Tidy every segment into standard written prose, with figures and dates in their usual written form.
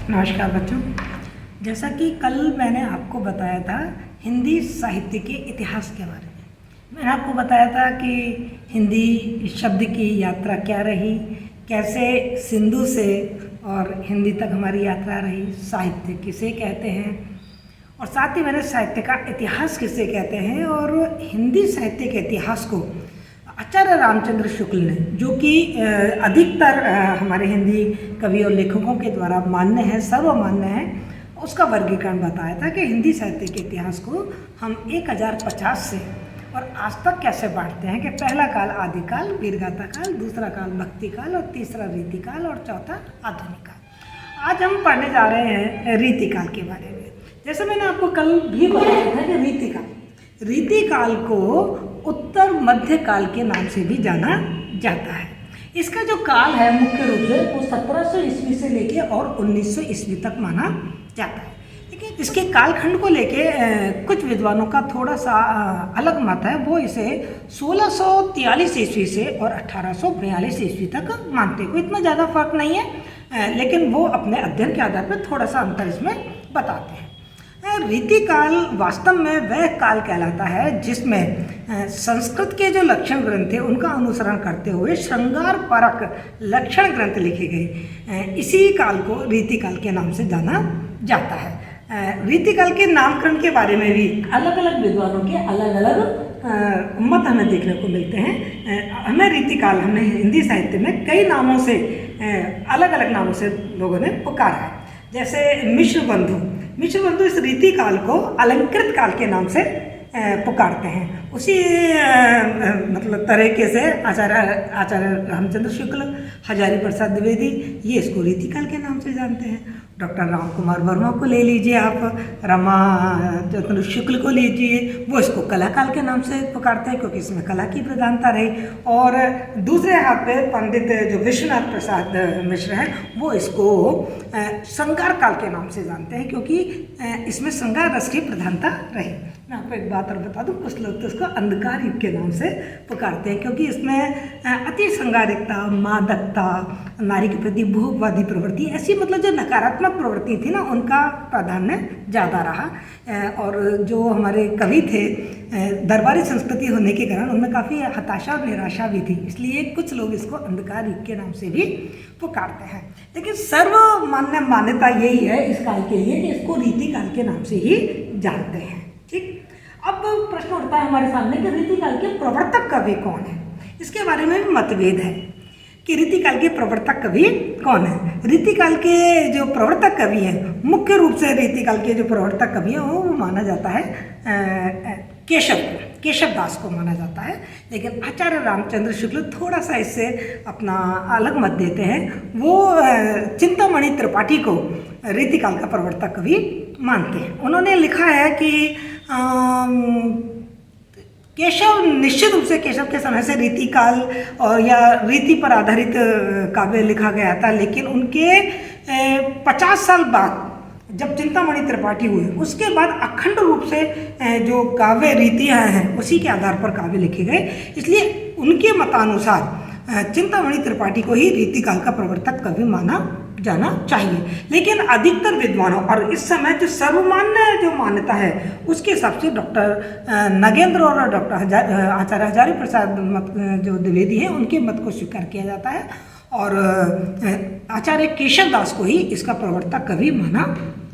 नमस्कार बच्चों। जैसा कि कल मैंने आपको बताया था हिंदी साहित्य के इतिहास के बारे में। मैंने आपको बताया था कि हिंदी शब्द की यात्रा क्या रही, कैसे सिंधु से और हिंदी तक हमारी यात्रा रही, साहित्य किसे कहते हैं और साथ ही मैंने साहित्य का इतिहास किसे कहते हैं। और हिंदी साहित्य के इतिहास को आचार्य रामचंद्र शुक्ल ने, जो कि अधिकतर हमारे हिंदी कवि और लेखकों के द्वारा मान्य है, सर्वमान्य है, उसका वर्गीकरण बताया था कि हिंदी साहित्य के इतिहास को हम 1050 से और आज तक कैसे बांटते हैं कि पहला काल आदिकाल वीरगाथा काल, दूसरा काल भक्ति काल और तीसरा रीतिकाल और चौथा आधुनिक काल। आज हम पढ़ने जा रहे हैं रीतिकाल के बारे में। जैसे मैंने आपको कल भी बताया था कि रीतिकाल को उत्तर मध्य काल के नाम से भी जाना जाता है। इसका जो काल है मुख्य रूप से वो 1700 ईस्वी से लेके और 1900 ईस्वी तक माना जाता है। लेकिन इसके कालखंड को लेके कुछ विद्वानों का थोड़ा सा अलग मत है। वो इसे 1643 ईस्वी से और 1842 ईस्वी तक मानते हैं। कोई इतना ज़्यादा फर्क नहीं है, लेकिन वो अपने अध्ययन के आधार पर थोड़ा सा अंतर इसमें बताते हैं। रीतिकाल वास्तव में वह काल कहलाता है जिसमें संस्कृत के जो लक्षण ग्रंथ थे उनका अनुसरण करते हुए श्रृंगार परक लक्षण ग्रंथ लिखे गए। इसी काल को रीतिकाल के नाम से जाना जाता है। रीतिकाल के नामकरण के बारे में भी अलग अलग विद्वानों के अलग अलग मत हमें देखने को मिलते हैं। हमें रीतिकाल हमने हिंदी साहित्य में कई नामों से, अलग अलग नामों से लोगों ने पुकारा है। जैसे मिश्र बंधु इस रीतिकाल को अलंकृत काल के नाम से पुकारते हैं। उसी मतलब तरीके से आचार्य रामचंद्र शुक्ल, हजारी प्रसाद द्विवेदी ये इसको रीतिकाल के नाम से जानते हैं। डॉक्टर राम कुमार वर्मा को ले लीजिए आप, रामाचंद्र शुक्ल को लीजिए, वो इसको कलाकाल के नाम से पुकारते हैं क्योंकि इसमें कला की प्रधानता रही। और दूसरे हाथ पे पंडित जो विश्वनाथ प्रसाद मिश्र हैं वो इसको श्रृंगार काल के नाम से जानते हैं क्योंकि इसमें श्रृंगार रस की प्रधानता रही। मैं आपको एक बात और बता दूं, कुछ लोग तो इसको अंधकार युग के नाम से पुकारते हैं क्योंकि इसमें अति श्रृंगारिकता, मादकता, नारी के प्रति भोगवादी प्रवृत्ति, ऐसी मतलब जो नकारात्मक प्रवृत्ति थी ना उनका प्राधान्य ज़्यादा रहा। और जो हमारे कवि थे दरबारी संस्कृति होने के कारण उनमें काफ़ी हताशा और निराशा भी थी, इसलिए कुछ लोग इसको अंधकार युग के नाम से भी पुकारते हैं। लेकिन सर्वमान्य मान्यता यही है इस काल के लिए कि इसको रीतिकाल के नाम से ही जानते हैं। ठीक, अब प्रश्न उठता है हमारे सामने कि रीतिकाल के प्रवर्तक कवि कौन है। इसके बारे में भी मतभेद है कि रीतिकाल के प्रवर्तक कवि कौन है। रीतिकाल के जो प्रवर्तक कवि हैं, मुख्य रूप से रीतिकाल के जो प्रवर्तक कवि हैं वो माना जाता है केशव दास को माना जाता है। लेकिन आचार्य रामचंद्र शुक्ल थोड़ा सा इससे अपना अलग मत देते हैं। वो चिंतामणि त्रिपाठी को रीतिकाल का प्रवर्तक कवि मानते हैं। उन्होंने लिखा है कि केशव, निश्चित रूप से केशव के समय से रीतिकाल और या रीति पर आधारित काव्य लिखा गया था, लेकिन उनके 50 साल बाद जब चिंतामणि त्रिपाठी हुए उसके बाद अखंड रूप से जो काव्य रीतियाँ हैं उसी के आधार पर काव्य लिखे गए। इसलिए उनके मतानुसार चिंतामणि त्रिपाठी को ही रीतिकाल का प्रवर्तक कवि माना जाना चाहिए। लेकिन अधिकतर विद्वानों और इस समय जो सर्वमान्य जो मान्यता है उसके हिसाब से डॉक्टर नगेंद्र और डॉक्टर आचार्य हजारी प्रसाद मत जो द्विवेदी हैं उनके मत को स्वीकार किया जाता है और आचार्य केशव दास को ही इसका प्रवर्तक कवि माना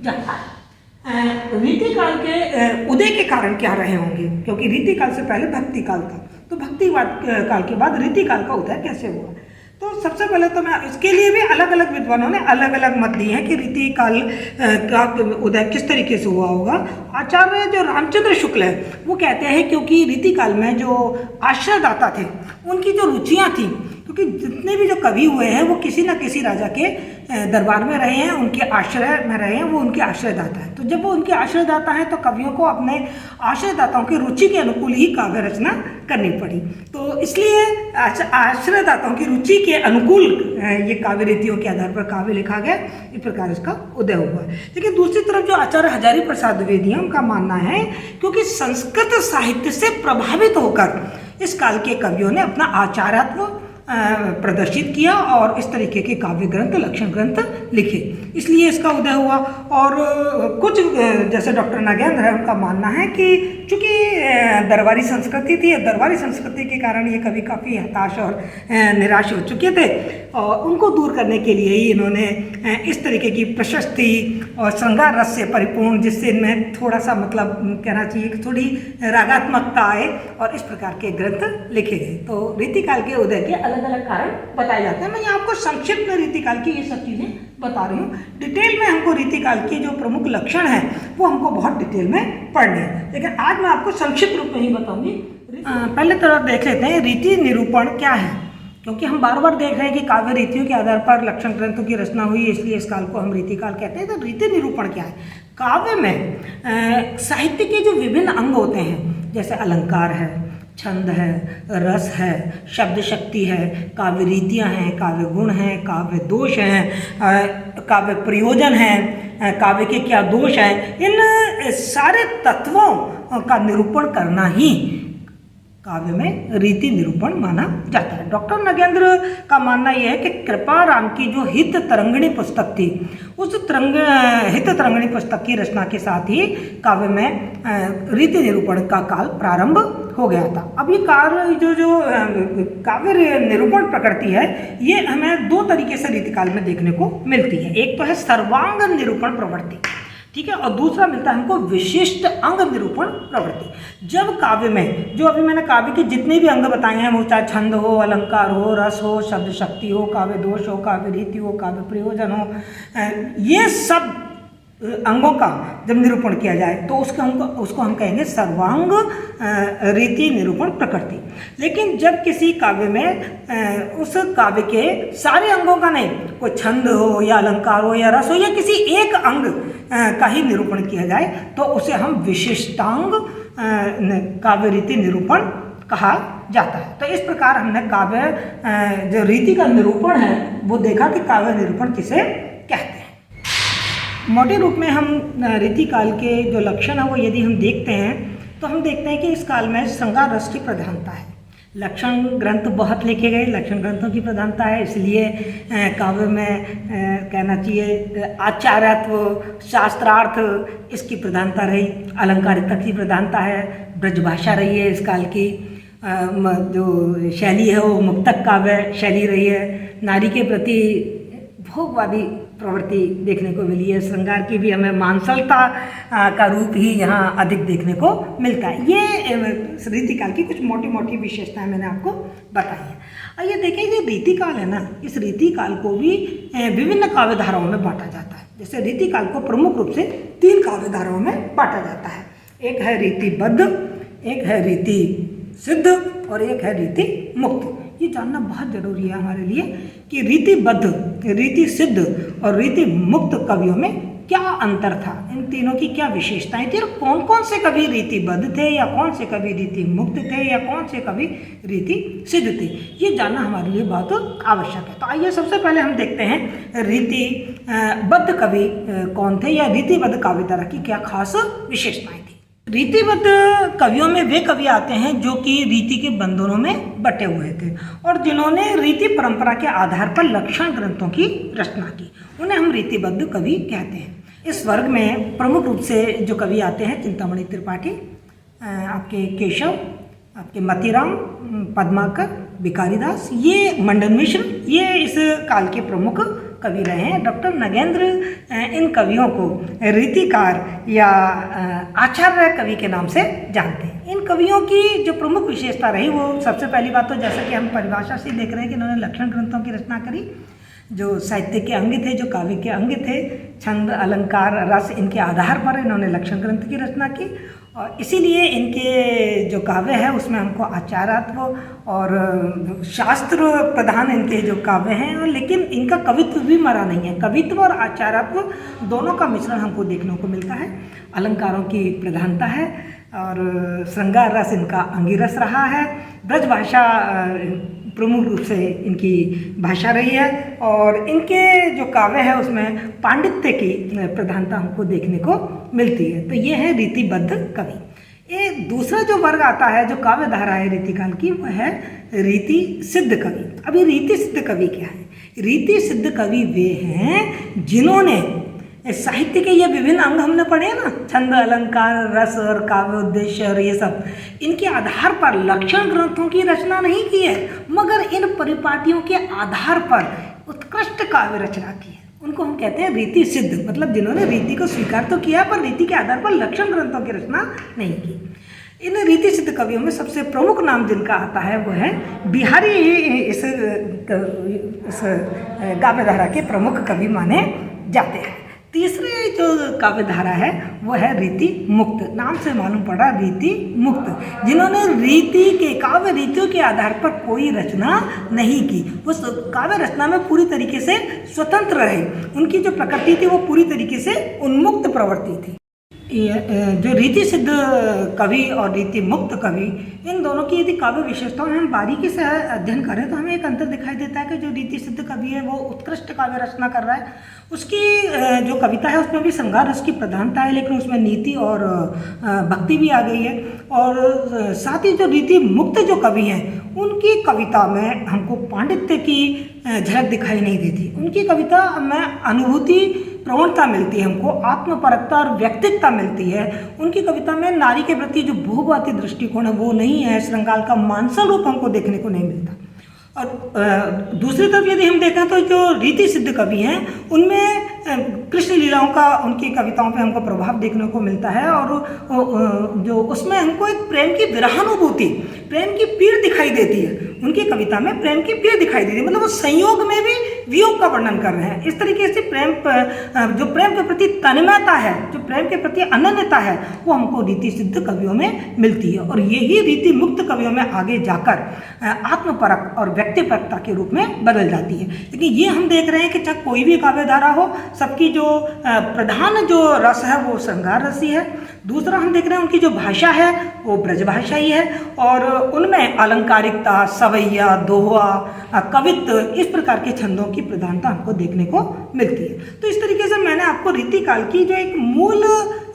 जाता है। रीतिकाल के उदय के कारण क्या रहे होंगे, क्योंकि रीतिकाल से पहले भक्ति काल था, तो भक्ति काल के बाद रीतिकाल का उदय कैसे हुआ। तो सबसे पहले तो मैं इसके लिए भी अलग अलग विद्वानों ने अलग अलग मत दिए हैं कि रीतिकाल का उदय किस तरीके से हुआ होगा। आचार्य जो रामचंद्र शुक्ल है वो कहते हैं क्योंकि रीतिकाल में जो आश्रयदाता थे उनकी जो रुचियाँ थी, क्योंकि जितने भी जो कवि हुए हैं वो किसी न किसी राजा के दरबार में रहे हैं, उनके आश्रय में रहे हैं, वो उनके आश्रयदाता हैं। तो जब वो उनके आश्रयदाता हैं तो कवियों को अपने आश्रयदाताओं की रुचि के अनुकूल ही काव्य रचना करनी पड़ी। तो इसलिए आश्रयदाताओं की रुचि के अनुकूल ये काव्य रीतियों के आधार पर काव्य लिखा गया, इस प्रकार इसका उदय हुआ। लेकिन दूसरी तरफ जो आचार्य हजारी प्रसाद द्विवेदी हैं उनका मानना है क्योंकि संस्कृत साहित्य से प्रभावित होकर इस काल के कवियों ने अपना आचार्यत्व प्रदर्शित किया और इस तरीके के काव्य ग्रंथ, लक्षण ग्रंथ लिखे। इसलिए इसका उदय हुआ। और कुछ जैसे डॉक्टर नागेंद्र है, उनका मानना है कि चूँकि दरबारी संस्कृति थी, दरबारी संस्कृति के कारण ये कवि काफ़ी हताश और निराश हो चुके थे, और उनको दूर करने के लिए ही इन्होंने इस तरीके की प्रशस्ति और श्रृंगार रस से परिपूर्ण, जिससे इनमें थोड़ा सा मतलब कहना चाहिए कि थोड़ी रागात्मकता आए, और इस प्रकार के ग्रंथ लिखे गए। तो रीतिकाल के उदय के अलग अलग कारण बताए जाते हैं। मैं यहाँ आपको संक्षिप्त में रीतिकाल की ये सब चीज़ें बता रही हूँ। डिटेल में हमको रीतिकाल के जो प्रमुख लक्षण हैं वो हमको बहुत डिटेल में पढ़ने हैं, लेकिन आज मैं आपको संक्षिप्त रूप में ही बताऊंगी। पहले तो देख लेते हैं रीति निरूपण क्या है, क्योंकि हम बार बार देख रहे हैं कि काव्य रीतियों के आधार पर लक्षण ग्रंथों की रचना हुई, इसलिए इस काल को हम रीतिकाल कहते हैं। तो रीति निरूपण क्या है? काव्य में साहित्य के जो विभिन्न अंग होते हैं, जैसे अलंकार है, छंद है, रस है, शब्द शक्ति है, काव्य रीतियाँ हैं, काव्य गुण हैं, काव्य दोष हैं, काव्य प्रयोजन है, काव्य के क्या दोष हैं, इन सारे तत्वों का निरूपण करना ही काव्य में रीति निरूपण माना जाता है। डॉक्टर नगेंद्र का मानना यह है कि कृपाराम की जो हित तरंगिणी पुस्तक थी, उस हित तरंगिणी पुस्तक की रचना के साथ ही काव्य में रीति निरूपण का काल प्रारंभ हो गया था। अब ये काल जो काव्य निरूपण प्रकृति है, ये हमें दो तरीके से रीतिकाल में देखने को मिलती है। एक तो है सर्वांग निरूपण प्रवृत्ति, ठीक है, और दूसरा मिलता है हमको विशिष्ट अंग निरूपण प्रवृत्ति। जब काव्य में, जो अभी मैंने काव्य के जितने भी अंग बताए हैं, वो चाहे छंद हो, अलंकार हो, रस हो, शब्द शक्ति हो, काव्य दोष हो, काव्य रीति हो, काव्य प्रयोजन हो, ये सब अंगों का जब निरूपण किया जाए तो उसको हम कहेंगे सर्वांग रीति निरूपण प्रकृति। लेकिन जब किसी काव्य में उस काव्य के सारे अंगों का नहीं, कोई छंद हो या अलंकार हो या रस हो या किसी एक अंग का ही निरूपण किया जाए, तो उसे हम विशिष्टांग काव्य रीति निरूपण कहा जाता है। तो इस प्रकार हमने काव्य जो रीति का निरूपण है वो देखा कि काव्य निरूपण किसे कहते हैं। मोटे रूप में हम रीतिकाल के जो लक्षण है वो यदि हम देखते हैं तो हम देखते हैं कि इस काल में श्रृंगार रस की प्रधानता है। लक्षण ग्रंथ बहुत लिखे गए, लक्षण ग्रंथों की प्रधानता है, इसलिए काव्य में कहना चाहिए आचार्यत्व, शास्त्रार्थ इसकी प्रधानता रही। अलंकारिता की प्रधानता है, ब्रजभाषा रही है इस काल की, जो शैली है वो मुक्तक काव्य शैली रही है। नारी के प्रति भोगवादी प्रवृत्ति देखने को मिली है। श्रृंगार की भी हमें मांसलता का रूप ही यहाँ अधिक देखने को मिलता है। ये रीतिकाल की कुछ मोटी मोटी विशेषताएं मैंने आपको बताई हैं। आइए देखें, ये रीतिकाल है ना, इस रीतिकाल को भी विभिन्न काव्य धाराओं में बांटा जाता है। जैसे रीतिकाल को प्रमुख रूप से 3 काव्य धाराओं में बांटा जाता है। एक है रीतिबद्ध, एक है रीति सिद्ध और एक है रीति मुक्त। ये जानना बहुत जरूरी है हमारे लिए कि रीतिबद्ध, रीति सिद्ध और रीति मुक्त कवियों में क्या अंतर था, इन तीनों की क्या विशेषताएं थी और कौन कौन से कवि रीतिबद्ध थे या कौन से कवि रीति मुक्त थे या कौन से कवि रीति सिद्ध थे, ये जानना हमारे लिए बहुत आवश्यक है। तो आइए सबसे पहले हम देखते हैं रीतिबद्ध कवि कौन थे या रीतिबद्ध काव्य धारा की क्या खास विशेषताएं थी। रीतिबद्ध कवियों में वे कवि आते हैं जो कि रीति के बंधनों में बटे हुए थे और जिन्होंने रीति परंपरा के आधार पर लक्षण ग्रंथों की रचना की, उन्हें हम रीतिबद्ध कवि कहते हैं। इस वर्ग में प्रमुख रूप से जो कवि आते हैं, चिंतामणि त्रिपाठी, आपके केशव, आपके मतीराम, पद्माकर, भिखारीदास, ये मंडन मिश्र, ये इस काल के प्रमुख कवि रहे हैं। डॉक्टर नगेंद्र इन कवियों को रीतिकार या आचार्य कवि के नाम से जानते हैं। इन कवियों की जो प्रमुख विशेषता रही वो सबसे पहली बात तो जैसा कि हम परिभाषा से देख रहे हैं कि इन्होंने लक्षण ग्रंथों की रचना करी, जो साहित्य के अंग थे, जो काव्य के अंग थे, छंद, अलंकार, रस, इनके आधार पर इन्होंने लक्षण ग्रंथ की रचना की और इसीलिए इनके जो काव्य है उसमें हमको आचार्यत्व और शास्त्र प्रधान इनके जो काव्य हैं, और लेकिन इनका कवित्व भी मरा नहीं है। कवित्व और आचार्यत्व दोनों का मिश्रण हमको देखने को मिलता है। अलंकारों की प्रधानता है और श्रृंगार रस इनका अंगिरस रहा है। ब्रजभाषा प्रमुख रूप से इनकी भाषा रही है और इनके जो काव्य है उसमें पांडित्य की प्रधानता हमको देखने को मिलती है। तो ये है रीतिबद्ध कवि। ये दूसरा जो वर्ग आता है, जो काव्य धारा है रीतिकाल की, वह है रीति सिद्ध कवि। अभी रीति सिद्ध कवि क्या है? रीति सिद्ध कवि वे हैं जिन्होंने साहित्य के ये विभिन्न अंग हमने पढ़े हैं ना, छंद, अलंकार, रस और काव्य उद्देश्य और ये सब, इनके आधार पर लक्षण ग्रंथों की रचना नहीं की है, मगर इन परिपाटियों के आधार पर उत्कृष्ट काव्य रचना की है। उनको हम कहते हैं रीति सिद्ध, मतलब जिन्होंने रीति को स्वीकार तो किया पर रीति के आधार पर लक्षण ग्रंथों की रचना नहीं की। इन रीति सिद्ध कवियों में सबसे प्रमुख नाम जिनका आता है वो है बिहारी। इस काव्यधारा के प्रमुख कवि माने जाते हैं। तीसरे जो काव्यधारा है वो है रीति मुक्त। नाम से मालूम पड़ा रीति मुक्त, जिन्होंने रीति के काव्य रीतियों के आधार पर कोई रचना नहीं की, वो काव्य रचना में पूरी तरीके से स्वतंत्र रहे। उनकी जो प्रकृति थी वो पूरी तरीके से उन्मुक्त प्रवृत्ति थी। जो रीति सिद्ध कवि और रीति मुक्त कवि, इन दोनों की यदि काव्य विशेषताओं में हम बारीकी से अध्ययन करें तो हमें एक अंतर दिखाई देता है कि जो रीति सिद्ध कवि है वो उत्कृष्ट काव्य रचना कर रहा है। उसकी जो कविता है उसमें भी श्रृंगार रस की प्रधानता है, लेकिन उसमें नीति और भक्ति भी आ गई है। और साथ ही जो रीति मुक्त जो कवि हैं उनकी कविता में हमको पांडित्य की झलक दिखाई नहीं देती। उनकी कविता में अनुभूति प्रवणता मिलती है, हमको आत्मपरकता और व्यक्तित्वता मिलती है। उनकी कविता में नारी के प्रति जो भोगवादी दृष्टिकोण है वो नहीं है, श्रृंगार का मानसल रूप हमको देखने को नहीं मिलता। और दूसरी तरफ यदि हम देखें तो जो रीति सिद्ध कवि हैं उनमें कृष्ण लीलाओं का उनकी कविताओं पे हमको प्रभाव देखने को मिलता है। और जो उसमें हमको एक प्रेम की विरहानुभूति, प्रेम की पीड़ दिखाई देती है। उनकी कविता में प्रेम की पीड़ दिखाई देती है, मतलब वो संयोग में भी वियोग का वर्णन कर रहे हैं। इस तरीके से जो प्रेम के प्रति तन्मयता है, जो प्रेम के प्रति अनन्यता है, वो हमको रीति सिद्ध कवियों में मिलती है। और यही रीति मुक्त कवियों में आगे जाकर आत्मपरक और व्यक्तिपरकता के रूप में बदल जाती है। लेकिन ये हम देख रहे हैं कि चाहे कोई भी काव्यधारा हो, सबकी जो प्रधान जो रस है वो श्रृंगार रसी है। दूसरा हम देख रहे हैं उनकी जो भाषा है वो ब्रज भाषा ही है, और उनमें अलंकारिकता, सवैया, दोहा, कवित्व, इस प्रकार के छंदों की प्रधानता हमको देखने को मिलती है। तो इस तरीके से मैंने आपको रीतिकाल की जो एक मूल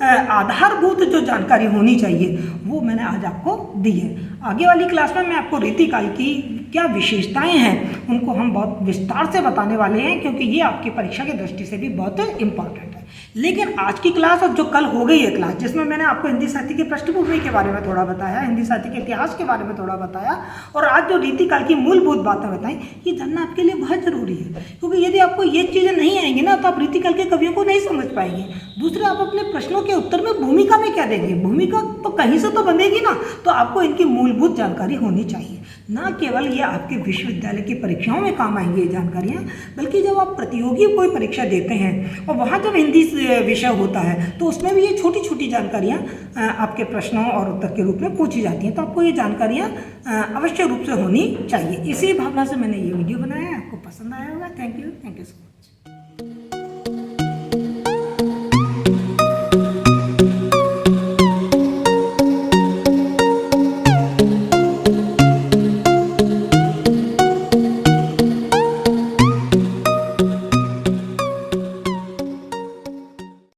आधारभूत जो जानकारी होनी चाहिए वो मैंने आज आपको दी है। आगे वाली क्लास में मैं आपको रीतिकाल की क्या विशेषताएं हैं उनको हम बहुत विस्तार से बताने वाले हैं, क्योंकि ये आपकी परीक्षा की दृष्टि से भी बहुत इम्पॉर्टेंट है। लेकिन आज की क्लास और जो कल हो गई है क्लास, जिसमें मैंने आपको हिंदी साहित्य की पृष्ठभूमि के बारे में थोड़ा बताया, हिंदी साहित्य के इतिहास के बारे में थोड़ा बताया, और आज जो रीतिकाल की मूलभूत बातें बताई, ये जानना आपके लिए बहुत जरूरी है। क्योंकि यदि आपको ये चीज़ें नहीं आएंगी ना तो आप रीतिकाल के कवियों को नहीं समझ पाएंगे। दूसरा, आप अपने प्रश्नों के उत्तर में भूमिका में क्या देंगे? भूमिका तो कहीं से तो बनेगी ना, तो आपको इनकी मूलभूत जानकारी होनी चाहिए। ना केवल ये आपके विश्वविद्यालय की परीक्षाओं में काम आएंगी ये जानकारियाँ, बल्कि जब आप प्रतियोगी कोई परीक्षा देते हैं और वहाँ जब हिंदी विषय होता है तो उसमें भी ये छोटी छोटी जानकारियाँ आपके प्रश्नों और उत्तर के रूप में पूछी जाती हैं। तो आपको ये जानकारियाँ अवश्य रूप से होनी चाहिए। इसी भावना से मैंने ये वीडियो बनाया है। आपको पसंद आया होगा। Thank you so much.